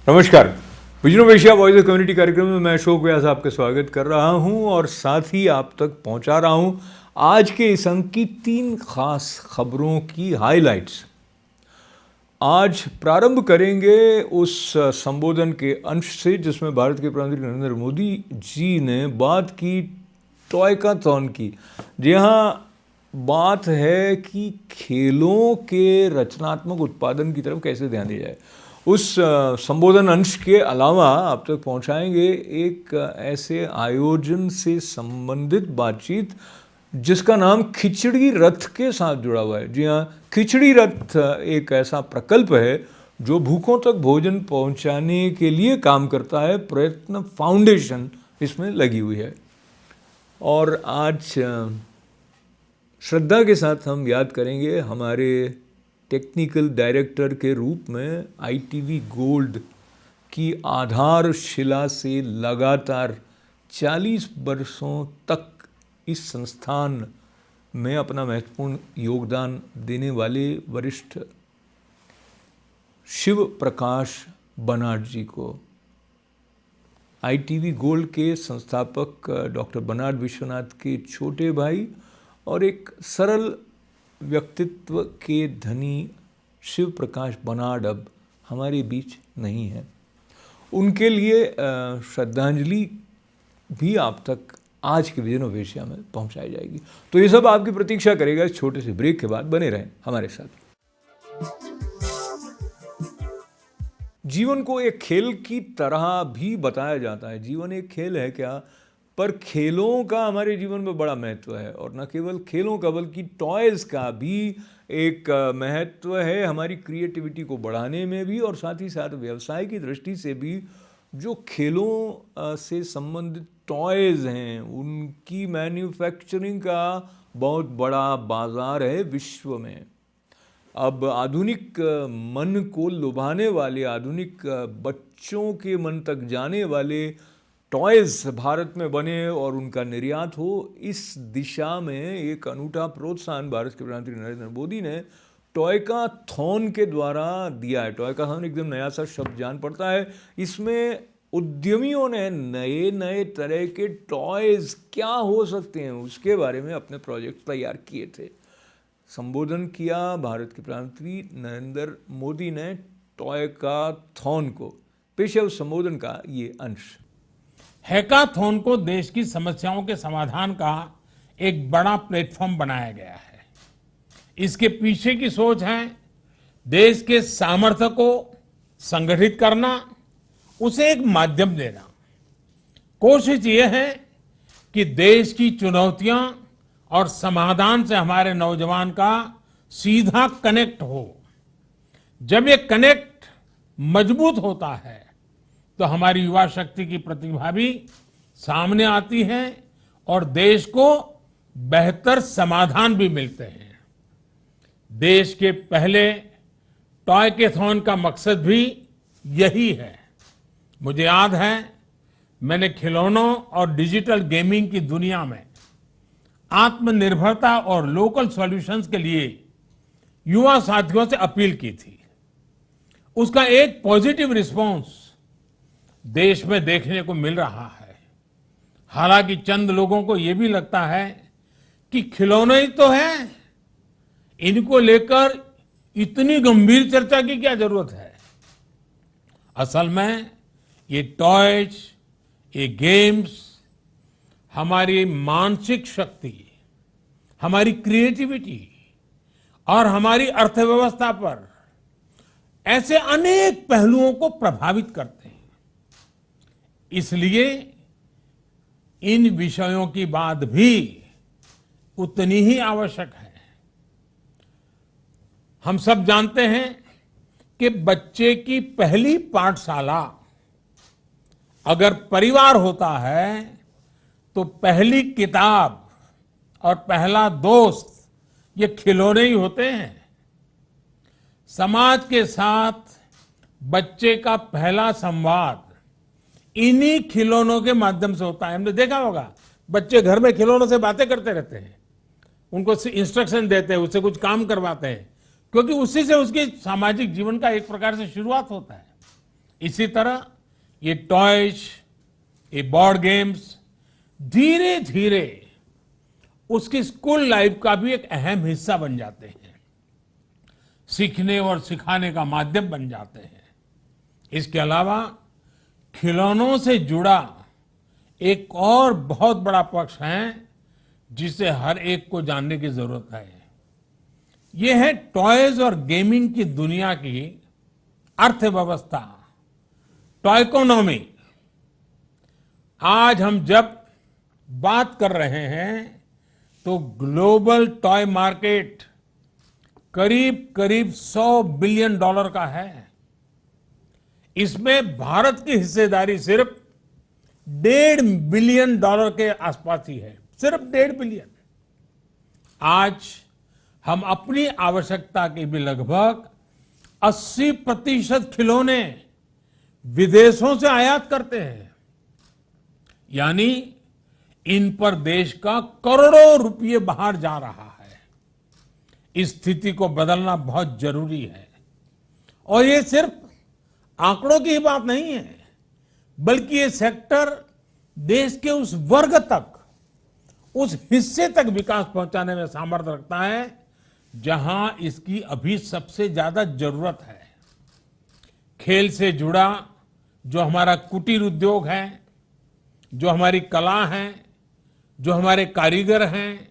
नमस्कार, vision of Asia voice of community कार्यक्रम में मैं अशोक व्यास आपका स्वागत कर रहा हूं और साथ ही आप तक पहुंचा रहा हूं आज के इस अंक की 3 खास खबरों की हाइलाइट्स। आज प्रारंभ करेंगे उस संबोधन के अंश से जिसमें भारत के प्रधानमंत्री नरेंद्र मोदी जी ने बात की टॉयकाथॉन की। जी हाँ, बात है कि खेलों के रचनात्मक उत्पादन की तरफ कैसे ध्यान दिया जाए। उस संबोधन अंश के अलावा आप तक पहुंचाएंगे एक ऐसे आयोजन से संबंधित बातचीत जिसका नाम खिचड़ी रथ के साथ जुड़ा हुआ है। जी हाँ, खिचड़ी रथ एक ऐसा प्रकल्प है जो भूखों तक भोजन पहुंचाने के लिए काम करता है। प्रयत्न फाउंडेशन इसमें लगी हुई है और आज श्रद्धा के साथ हम याद करेंगे हमारे टेक्निकल डायरेक्टर के रूप में ITV गोल्ड की आधारशिला से लगातार 40 वर्षों तक इस संस्थान में अपना महत्वपूर्ण योगदान देने वाले वरिष्ठ शिव प्रकाश बनाड जी को। ITV गोल्ड के संस्थापक डॉक्टर बनाड विश्वनाथ के छोटे भाई और एक सरल व्यक्तित्व के धनी शिव प्रकाश बनाड अब हमारे बीच नहीं है। उनके लिए श्रद्धांजलि भी आप तक आज के विजन ऑफ एशिया में पहुंचाई जाएगी। तो ये सब आपकी प्रतीक्षा करेगा। इस छोटे से ब्रेक के बाद बने रहें हमारे साथ। जीवन को एक खेल की तरह भी बताया जाता है। जीवन एक खेल है क्या, पर खेलों का हमारे जीवन में बड़ा महत्व है और न केवल खेलों का बल्कि टॉयज़ का भी एक महत्व है हमारी क्रिएटिविटी को बढ़ाने में भी और साथ ही साथ व्यवसाय की दृष्टि से भी। जो खेलों से संबंधित टॉयज़ हैं उनकी मैन्युफैक्चरिंग का बहुत बड़ा बाज़ार है विश्व में। अब आधुनिक मन को लुभाने वाले, आधुनिक बच्चों के मन तक जाने वाले टॉयज़ भारत में बने और उनका निर्यात हो, इस दिशा में एक अनूठा प्रोत्साहन भारत के प्रधानमंत्री नरेंद्र मोदी ने टॉयकाथॉन के द्वारा दिया है। टॉयकाथॉन एकदम नया सा शब्द जान पड़ता है। इसमें उद्यमियों ने नए नए तरह के टॉयज़ क्या हो सकते हैं उसके बारे में अपने प्रोजेक्ट तैयार किए थे। संबोधन किया भारत के प्रधानमंत्री नरेंद्र मोदी ने टॉयकाथॉन को। पेश है उस संबोधन का ये अंश। हैकाथॉन को देश की समस्याओं के समाधान का एक बड़ा प्लेटफॉर्म बनाया गया है। इसके पीछे की सोच है देश के सामर्थ्य को संगठित करना, उसे एक माध्यम देना। कोशिश ये है कि देश की चुनौतियां और समाधान से हमारे नौजवान का सीधा कनेक्ट हो। जब ये कनेक्ट मजबूत होता है तो हमारी युवा शक्ति की प्रतिभा भी सामने आती है और देश को बेहतर समाधान भी मिलते हैं। देश के पहले टॉयकाथॉन का मकसद भी यही है। मुझे याद है मैंने खिलौनों और डिजिटल गेमिंग की दुनिया में आत्मनिर्भरता और लोकल सॉल्यूशंस के लिए युवा साथियों से अपील की थी। उसका एक पॉजिटिव रिस्पांस देश में देखने को मिल रहा है। हालांकि चंद लोगों को यह भी लगता है कि खिलौने ही तो है, इनको लेकर इतनी गंभीर चर्चा की क्या जरूरत है। असल में ये टॉयज, ये गेम्स हमारी मानसिक शक्ति, हमारी क्रिएटिविटी और हमारी अर्थव्यवस्था पर ऐसे अनेक पहलुओं को प्रभावित करते हैं। इसलिए इन विषयों की बात भी उतनी ही आवश्यक है। हम सब जानते हैं कि बच्चे की पहली पाठशाला अगर परिवार होता है तो पहली किताब और पहला दोस्त ये खिलौने ही होते हैं। समाज के साथ बच्चे का पहला संवाद इन्हीं खिलौनों के माध्यम से होता है। हमने देखा होगा बच्चे घर में खिलौनों से बातें करते रहते हैं, उनको इंस्ट्रक्शन देते हैं, उससे कुछ काम करवाते हैं, क्योंकि उसी से उसके सामाजिक जीवन का एक प्रकार से शुरुआत होता है। इसी तरह ये टॉयज, ये बोर्ड गेम्स धीरे धीरे उसकी स्कूल लाइफ का भी एक अहम हिस्सा बन जाते हैं, सीखने और सिखाने का माध्यम बन जाते हैं। इसके अलावा खिलौनों से जुड़ा एक और बहुत बड़ा पक्ष है जिसे हर एक को जानने की जरूरत है। यह है टॉयज और गेमिंग की दुनिया की अर्थव्यवस्था, टॉयकोनॉमी। आज हम जब बात कर रहे हैं तो ग्लोबल टॉय मार्केट करीब करीब $100 बिलियन का है। इसमें भारत की हिस्सेदारी सिर्फ $1.5 बिलियन के आसपास ही है, सिर्फ 1.5 बिलियन। आज हम अपनी आवश्यकता के भी लगभग 80% खिलौने विदेशों से आयात करते हैं, यानी इन पर देश का करोड़ों रुपये बाहर जा रहा है। इस स्थिति को बदलना बहुत जरूरी है और ये सिर्फ आंकड़ों की ही बात नहीं है, बल्कि ये सेक्टर देश के उस वर्ग तक, उस हिस्से तक विकास पहुंचाने में सामर्थ्य रखता है जहां इसकी अभी सबसे ज्यादा जरूरत है। खेल से जुड़ा जो हमारा कुटीर उद्योग है, जो हमारी कला है, जो हमारे कारीगर हैं,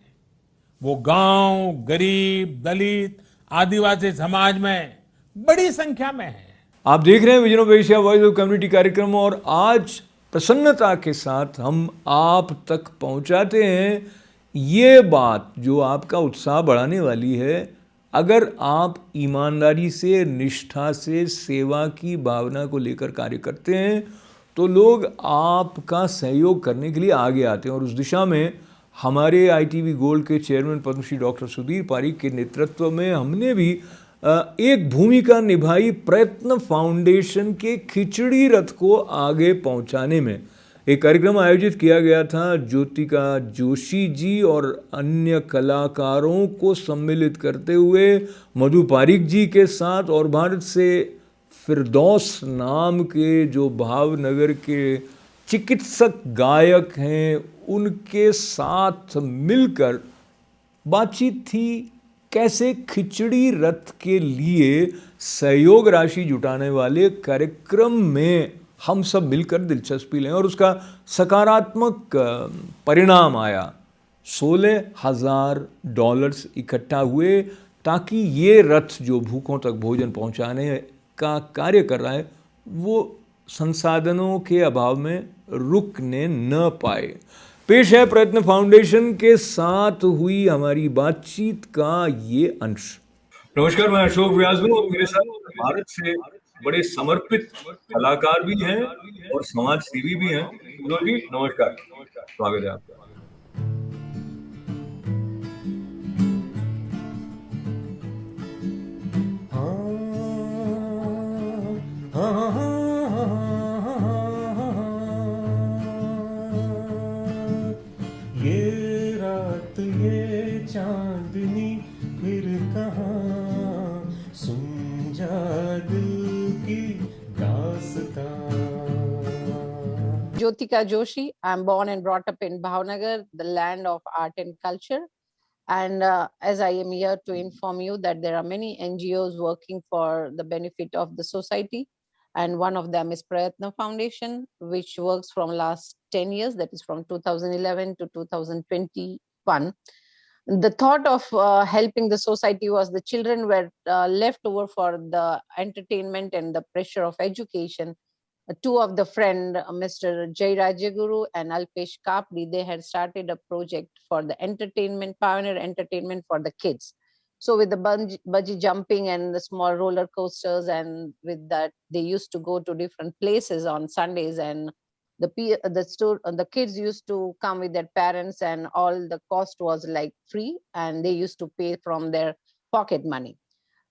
वो गांव, गरीब, दलित, आदिवासी समाज में बड़ी संख्या में है। आप देख रहे हैं vision of Asia voice of community कार्यक्रम और आज प्रसन्नता के साथ हम आप तक पहुंचाते हैं ये बात जो आपका उत्साह बढ़ाने वाली है। अगर आप ईमानदारी से, निष्ठा से सेवा की भावना को लेकर कार्य करते हैं तो लोग आपका सहयोग करने के लिए आगे आते हैं और उस दिशा में हमारे ITV गोल्ड के चेयरमैन पद्मश्री डॉक्टर सुधीर पारीक के नेतृत्व में हमने भी एक भूमिका निभाई प्रयत्न फाउंडेशन के खिचड़ी रथ को आगे पहुंचाने में। एक कार्यक्रम आयोजित किया गया था ज्योतिका जोशी जी और अन्य कलाकारों को सम्मिलित करते हुए मधु पारीक जी के साथ, और भारत से फिरदौस नाम के जो भावनगर के चिकित्सक गायक हैं उनके साथ मिलकर बातचीत थी कैसे खिचड़ी रथ के लिए सहयोग राशि जुटाने वाले कार्यक्रम में हम सब मिलकर दिलचस्पी लें और उसका सकारात्मक परिणाम आया। $16,000 इकट्ठा हुए ताकि ये रथ जो भूखों तक भोजन पहुंचाने का कार्य कर रहा है वो संसाधनों के अभाव में रुकने न पाए। पेश है प्रयत्न फाउंडेशन के साथ हुई हमारी बातचीत का ये अंश। नमस्कार, मैं अशोक व्यास हूँ और मेरे साथ भारत से बड़े समर्पित कलाकार भी हैं और समाज सेवी भी हैं। सुनील जी नमस्कार, स्वागत है आपका। ये रात ये चांदनी फिर कहाँ, सुन जा दिल की दास्तां। Jyotika Joshi. I'm born and brought up in Bhavnagar, the land of art and culture. And as I am here to inform you that there are many NGOs working for the benefit of the society. And one of them is Prayatna Foundation, which works from last 10 years, that is from 2011 to 2021. The thought of helping the society was the children were left over for the entertainment and the pressure of education. Two of the friend, Mr. Jay Rajaguru and Alpesh Kapdi, they had started a project for the entertainment, pioneer entertainment for the kids. So with the bungee jumping and the small roller coasters, and with that, they used to go to different places on Sundays, and the kids used to come with their parents, and all the cost was like free, and they used to pay from their pocket money.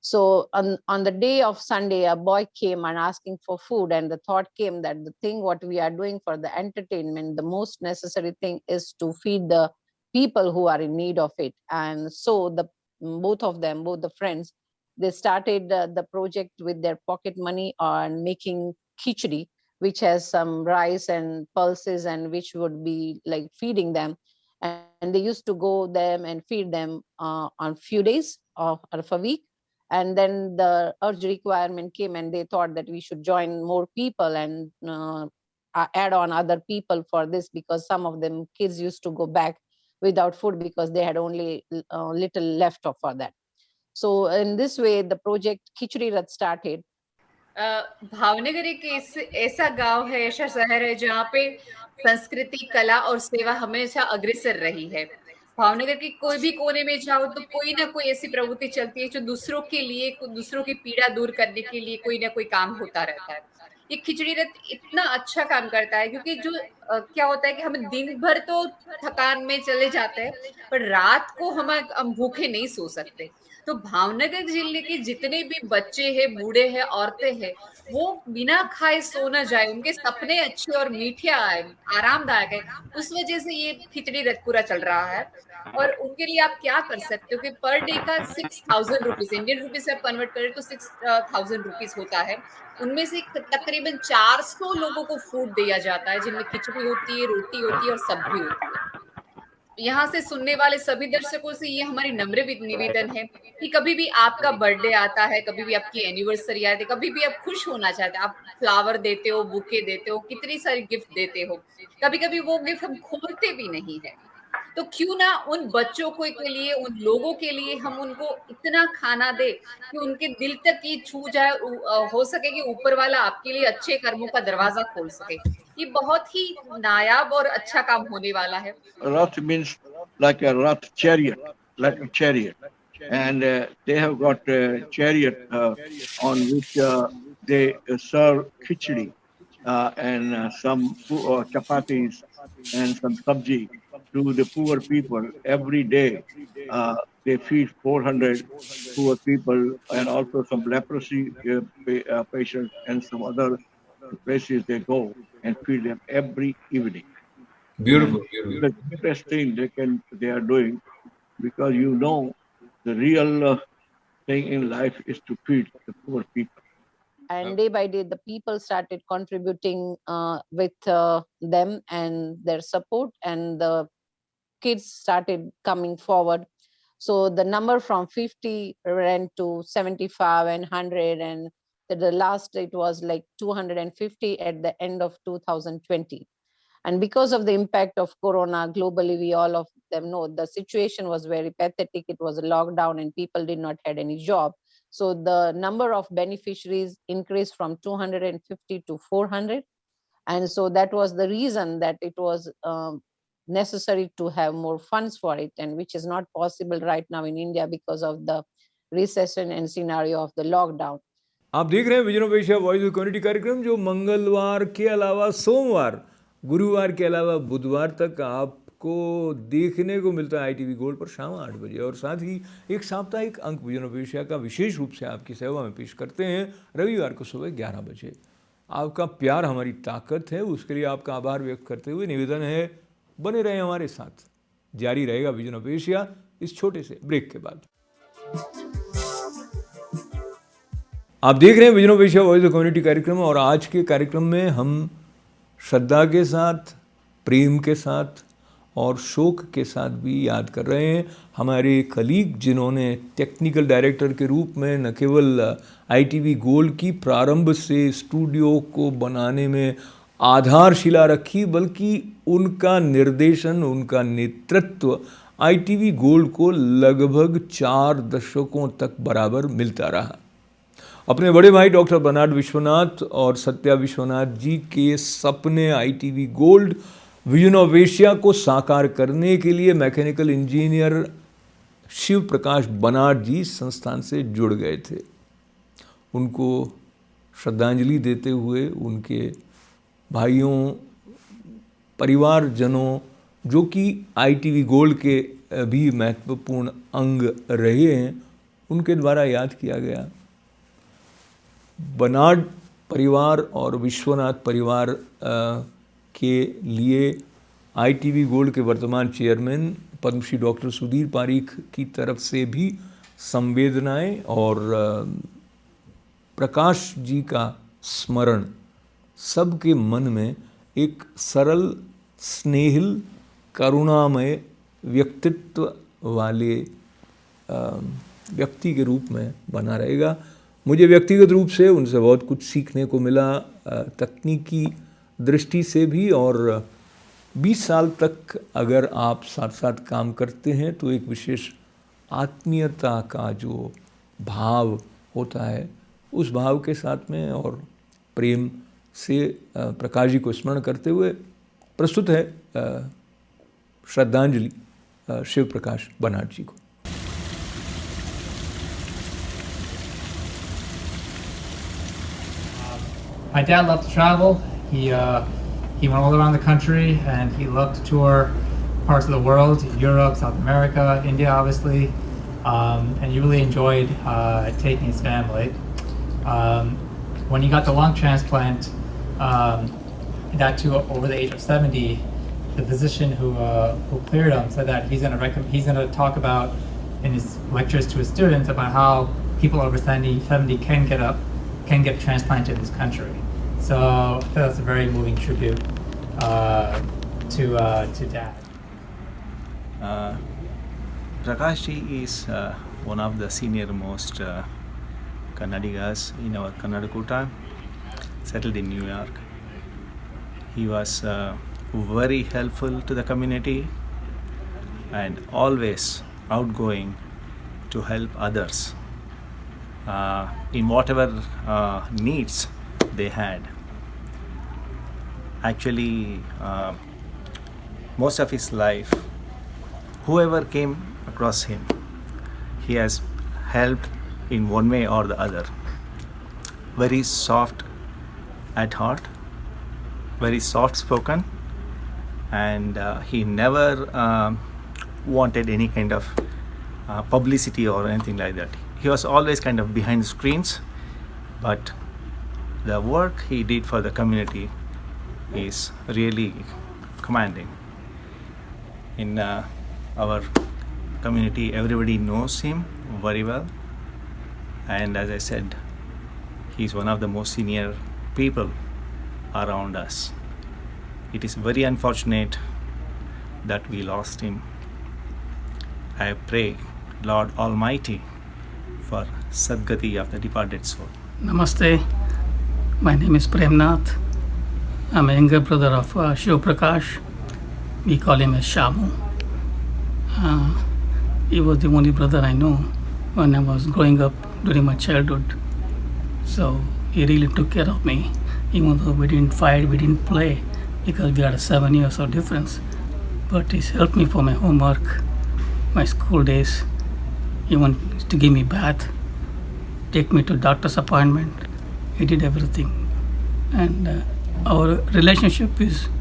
So on the day of Sunday, a boy came and asking for food, and the thought came that the thing what we are doing for the entertainment, the most necessary thing is to feed the people who are in need of it. And so both of them, both the friends, they started the project with their pocket money on making khichdi, which has some rice and pulses, and which would be like feeding them. And they used to go them and feed them on few days of a week. And then the urge requirement came, and they thought that we should join more people and add on other people for this, because some of them kids used to go back without food because they had only little left for that. So in this way, the project Khichdi Rath started. Bhavnagar एक ऐसा गांव है, ऐसा शहर है जहाँ पे संस्कृति, कला और सेवा हमेशा अग्रसर रही है। भावनगर के कोई भी कोने में जाओ तो कोई ना कोई ऐसी प्रवृत्ति चलती है जो दूसरों के लिए, दूसरों की पीड़ा दूर करने के लिए कोई ना कोई काम होता रहता है। ये खिचड़ी रथ इतना अच्छा काम करता है, क्योंकि जो क्या होता है कि हम दिन भर तो थकान में चले जाते हैं, पर रात को हम भूखे नहीं सो सकते। तो भावनगर जिले के जितने भी बच्चे हैं, बूढ़े हैं, औरतें हैं, वो बिना खाए सो न जाए, उनके सपने अच्छे और मीठे आए, आरामदायक है। उस वजह से ये खिचड़ी रथ पूरा चल रहा है। और उनके लिए आप क्या कर सकते हो कि पर डे का 6,000 रुपीज, इंडियन रुपीज से आप कन्वर्ट करें तो 6,000 रुपीज होता है। उनमें से तकरीबन 400 लोगों को फूड दिया जाता है, जिनमें खिचड़ी होती है, रोटी होती है और सब्जी होती है। यहाँ से सुनने वाले सभी दर्शकों से ये हमारी नम्र निवेदन है कि कभी भी आपका बर्थडे आता है, कभी भी आपकी एनिवर्सरी आती है, कभी भी आप खुश होना चाहते हैं, आप फ्लावर देते हो, बुके देते हो, कितनी सारी गिफ्ट देते हो, कभी कभी वो गिफ्ट हम खोलते भी नहीं है। तो क्यों ना उन बच्चों के लिए, उन लोगों के लिए हम उनको इतना खाना दे कि उनके दिल तक ये छू जाए, हो सके कि ऊपर वाला आपके लिए अच्छे कर्मों का दरवाजा खोल सके। ये बहुत ही नायाब और अच्छा काम होने वाला है। Rath means like a rath chariot, like a chariot, and they have got a chariot on which they serve khichdi and some chapatis and some sabji to the poor people every day. They feed 400 poor people and also some leprosy patients and some other places they go and feed them every evening. Beautiful, beautiful. The best thing they are doing, because the real thing in life is to feed the poor people. And day by day, the people started contributing with them and their support, and the kids started coming forward. So the number from 50 went to 75 and 100, and the last it was like 250 at the end of 2020. And because of the impact of Corona globally, we all of them know the situation was very pathetic. It was a lockdown and people did not had any job. So the number of beneficiaries increased from 250 to 400. And so that was the reason that it was necessary to have more funds for it, and which is not possible right now in India because of the recession and scenario of the lockdown. आप देख रहे हैं vision of Asia voice of community कार्यक्रम, जो मंगलवार के अलावा सोमवार, गुरुवार के अलावा बुधवार तक आपको देखने को मिलता है ITV गोल्ड पर शाम 8 बजे। और साथ ही एक साप्ताहिक अंक विजन ऑफ एशिया का विशेष रूप से आपकी सेवा में पेश करते हैं रविवार को सुबह 11 बजे। आपका प्यार हमारी ताकत है, उसके लिए आपका आभार व्यक्त करते हुए निवेदन है, बने रहें हमारे साथ। जारी रहेगा विजन ऑफ एशिया इस छोटे से ब्रेक के बाद। आप देख रहे हैं vision of Asia voice of community कार्यक्रम, और आज के कार्यक्रम में हम श्रद्धा के साथ, प्रेम के साथ और शोक के साथ भी याद कर रहे हैं हमारे कलीग, जिन्होंने टेक्निकल डायरेक्टर के रूप में न केवल ITV गोल्ड की प्रारंभ से स्टूडियो को बनाने में आधारशिला रखी, बल्कि उनका निर्देशन, उनका नेतृत्व ITV गोल्ड को लगभग 4 दशकों तक बराबर मिलता रहा। अपने बड़े भाई डॉक्टर बर्नार्ड विश्वनाथ और सत्या विश्वनाथ जी के सपने ITV gold vision of Asia को साकार करने के लिए mechanical engineer Shiv Prakash Bernard जी संस्थान से जुड़ गए थे। उनको श्रद्धांजलि देते हुए उनके भाइयों, परिवारजनों, जो कि ITV गोल्ड के भी महत्वपूर्ण अंग रहे हैं, उनके द्वारा याद किया गया। बर्नार्ड परिवार और विश्वनाथ परिवार के लिए ITV गोल्ड के वर्तमान चेयरमैन पद्मश्री डॉक्टर सुधीर पारीख की तरफ से भी संवेदनाएं और प्रकाश जी का स्मरण सबके मन में एक सरल, स्नेहिल, करुणामय व्यक्तित्व वाले व्यक्ति के रूप में बना रहेगा। मुझे व्यक्तिगत रूप से उनसे बहुत कुछ सीखने को मिला, तकनीकी दृष्टि से भी, और 20 साल तक अगर आप साथ साथ काम करते हैं तो एक विशेष आत्मीयता का जो भाव होता है, उस भाव के साथ में और प्रेम से प्रकाश जी को स्मरण करते हुए प्रस्तुत है श्रद्धांजलि शिव प्रकाश बर्नार्ड जी को। My dad loved to travel. He went all around the country and he loved to tour parts of the world, Europe, South America, India obviously, and he really enjoyed taking his family. When he got the lung transplant, that too over the age of 70, the physician who cleared him said that he's going to talk about in his lectures to his students about how people over 70 can get transplanted in this country. So I think that's a very moving tribute to Dad. Prakash ji is one of the senior most Kannadigas in our Kannadakota, settled in New York. He was very helpful to the community and always outgoing to help others in whatever needs they had. Actually, most of his life, whoever came across him, he has helped in one way or the other. Very soft at heart, very soft spoken, and he never wanted any kind of publicity or anything like that. He was always kind of behind the screens, but the work he did for the community is really commanding. In our community, everybody knows him very well, and as I said, he's one of the most senior people around us. It is very unfortunate that we lost him. I pray Lord Almighty for Sadgati of the departed soul. Namaste. My name is Premnath. I'm a younger brother of Shiv Prakash. We call him as Shamu. He was the only brother I know when I was growing up during my childhood. So he really took care of me. Even though we didn't fight, we didn't play because we had 7 years of difference. But he's helped me for my homework, my school days, even to give me bath, take me to doctor's appointment. He did everything. And our relationship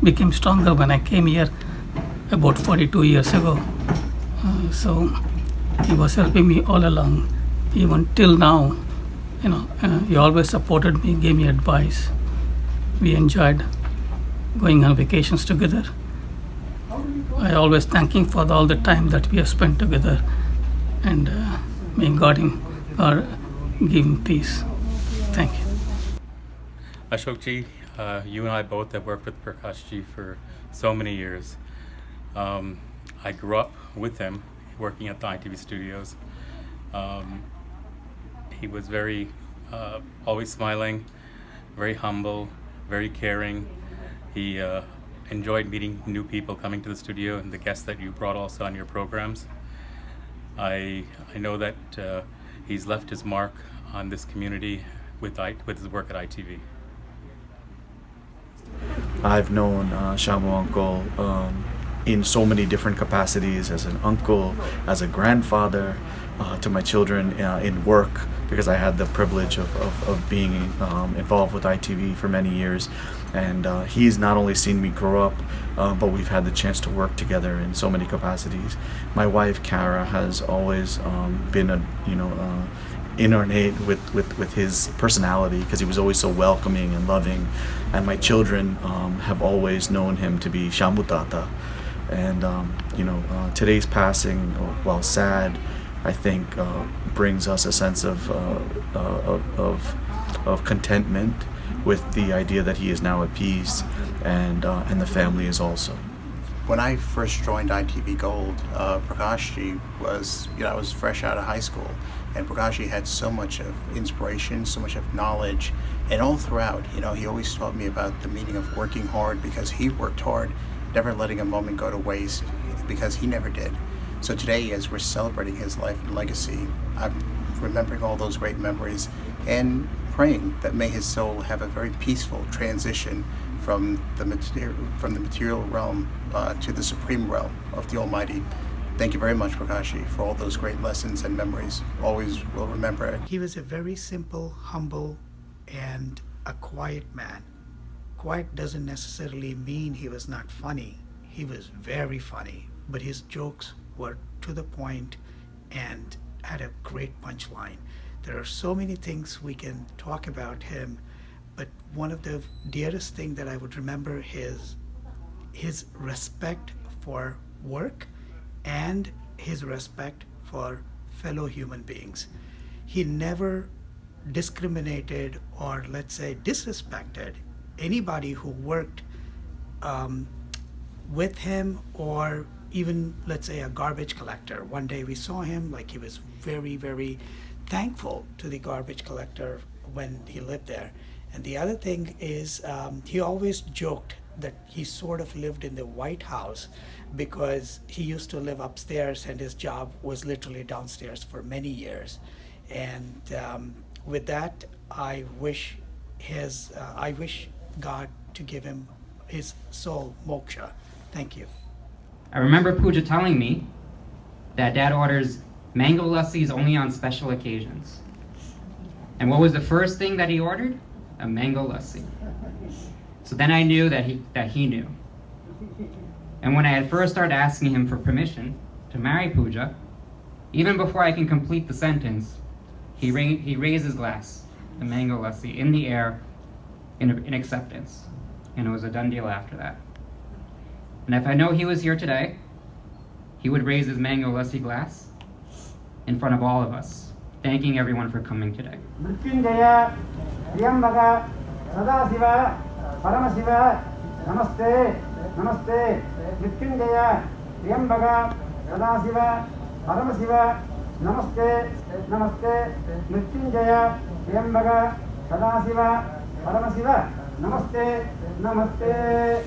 became stronger when I came here about 42 years ago. So he was helping me all along, even till now. He always supported me, gave me advice. We enjoyed going on vacations together. I always thank him for all the time that we have spent together, and may God give him peace. Thank you. Ashok ji, you and I both have worked with Prakash ji for so many years. I grew up with him working at the ITV studios. He was very, always smiling, very humble, very caring. He enjoyed meeting new people coming to the studio and the guests that you brought also on your programs. I know that he's left his mark on this community with his work at ITV. I've known Shamu uncle in so many different capacities, as an uncle, as a grandfather to my children, in work, because I had the privilege of being involved with ITV for many years. And he's not only seen me grow up, but we've had the chance to work together in so many capacities. My wife, Kara, has always been inordinate with his personality, because he was always so welcoming and loving. And my children have always known him to be Shamu Tata. And today's passing, while sad, I think brings us a sense of contentment with the idea that he is now at peace, and the family is also. When I first joined ITV Gold, Prakashji was, I was fresh out of high school, and Prakashji had so much of inspiration, so much of knowledge, and all throughout, he always taught me about the meaning of working hard, because he worked hard, never letting a moment go to waste, because he never did. So today, as we're celebrating his life and legacy, I'm remembering all those great memories and praying that may his soul have a very peaceful transition from the material realm to the supreme realm of the Almighty. Thank you very much, Prakashji, for all those great lessons and memories. Always will remember it. He was a very simple, humble, and a quiet man. Quiet doesn't necessarily mean he was not funny. He was very funny, but his jokes were to the point and had a great punchline. There are so many things we can talk about him, but one of the dearest thing that I would remember is his respect for work and his respect for fellow human beings. He never discriminated or, let's say, disrespected anybody who worked with him, or even, let's say, a garbage collector. One day we saw him, like, he was very, very thankful to the garbage collector when he lived there. And the other thing is, he always joked that he sort of lived in the White House, because he used to live upstairs and his job was literally downstairs for many years. And with that, I wish God to give him his soul moksha. Thank you. I remember Pooja telling me that Dad orders mango lassis only on special occasions. And what was the first thing that he ordered? A mango lassi. So then I knew that he knew. And when I had first started asking him for permission to marry Pooja, even before I can complete the sentence, he raised his glass, the mango lassi, in the air in acceptance. And it was a done deal after that. And if I know he was here today, he would raise his mango lassi glass in front of all of us, thanking everyone for coming today. Mrityunjaya, Triyambaka, Sadasiva, Paramasiva, Namaste, Namaste. Mrityunjaya, Triyambaka, Sadasiva, Paramasiva, Namaste, Namaste. Mrityunjaya, Triyambaka, Sadasiva, Paramasiva, Namaste, Namaste.